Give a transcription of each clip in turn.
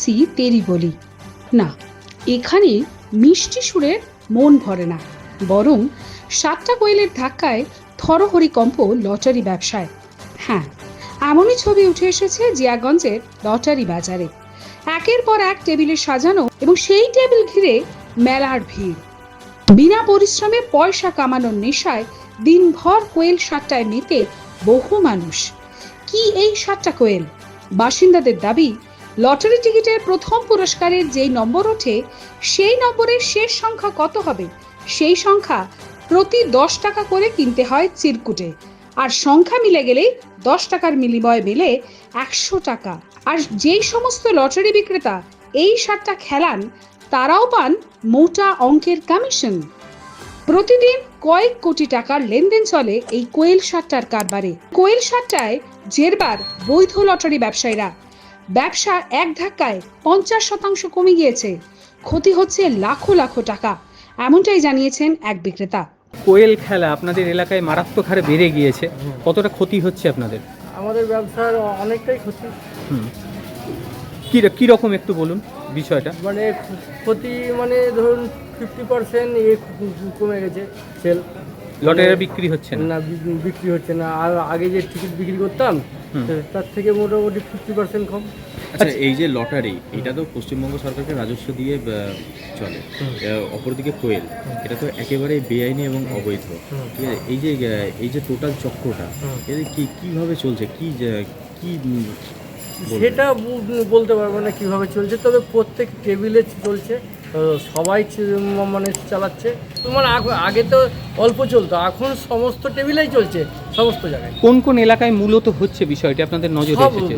এসেছি তেরি বলি না, এখানে মিষ্টি সুরের মন ভরে না, বরং 7টা কোয়েলের ধাক্কায় থরহরিকম্প লটারি ব্যবসায়। হ্যাঁ, এমনই ছবি উঠে এসেছে জিয়াগঞ্জের লটারি বাজারে। একের পর এক টেবিলে সাজানো এবং সেই টেবিল ঘিরে মেলার ভিড়। বিনা পরিশ্রমে পয়সা কামানোর নেশায় দিনভর কোয়েল সাতটায় মেতে বহু মানুষ। কি এই 7টা কোয়েল? বাসিন্দাদের দাবি, লটারি টিকিটের প্রথম পুরস্কারের যেই নম্বর ওঠে সেই নম্বরের শেষ সংখ্যা কত হবে সেই সংখ্যা প্রতি 10 টাকা করে কিনতে হয় চিরকুটে, আর সংখ্যা মিলে গেলেই 10 টাকার বিনিময়ে মেলে 100 টাকা। আর যেই সমস্ত লটারি বিক্রেতা এই 7টা খেলান তারাও পান মোটা অঙ্কের কমিশন। প্রতিদিন কয়েক কোটি টাকার লেনদেন চলে এই কোয়েল 7টার কারবারে। কোয়েল 7টায় জেরবার বৈধ লটারি ব্যবসায়ীরা। ব্যবসা এক ধাক্কায় 50% কমে গিয়েছে, ক্ষতি হচ্ছে লাখো লাখো টাকা, এমনটাই জানিয়েছেন এক বিক্রেতা। কোয়েল খেলা আপনাদের এলাকায় মারাত্মক হারে বেড়ে গিয়েছে, কতটা ক্ষতি হচ্ছে আপনাদের? আমাদের ব্যবসার অনেকটাই ক্ষতি। কি রকম একটু বলুন বিষয়টা। মানে ক্ষতি মানে ধরুন 50% কমে গেছে সেল। লটারি বিক্রি হচ্ছে না, বিক্রি হচ্ছে না। আর আগে যে টিকিট বিক্রি করতাম তার থেকে মোটামুটি 50% কম। আচ্ছা, এই যে লটারি, এটা তো পশ্চিমবঙ্গ সরকারকে রাজস্ব দিয়ে চলে, অপরদিকে কোয়েল, এটা তো একেবারেই বেআইনি এবং অবৈধ, ঠিক আছে? এই যে টোটাল চক্রটা এর কিভাবে চলছে, কি সেটা বলতে পারবো না কিভাবে চলছে, তবে প্রত্যেক টেবিলে চলছে, সবাই মানে চালাচ্ছে। তোমার আগে তো অল্প চলতো, এখন সমস্ত টেবিলেই চলছে, সমস্ত জায়গায়। কোন কোন এলাকায় মূলত হচ্ছে বিষয়টি আপনাদের নজরে এসেছে?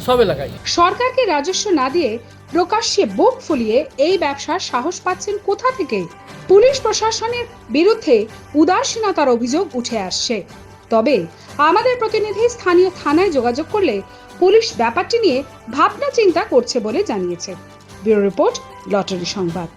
সব এলাকায়। সরকারকে রাজস্ব না দিয়ে প্রকাশ্যে বুক ফুলিয়ে এই ব্যবসার সাহস পাচ্ছেন কোথা থেকে? পুলিশ প্রশাসনের বিরুদ্ধে উদাসীনতার অভিযোগ উঠে আসছে। তবে আমাদের প্রতিনিধি স্থানীয় থানায় যোগাযোগ করলে পুলিশ ব্যাপারটি নিয়ে ভাবনা চিন্তা করছে বলে জানিয়েছে। ব্যুরো রিপোর্ট, লটারি সংবাদ।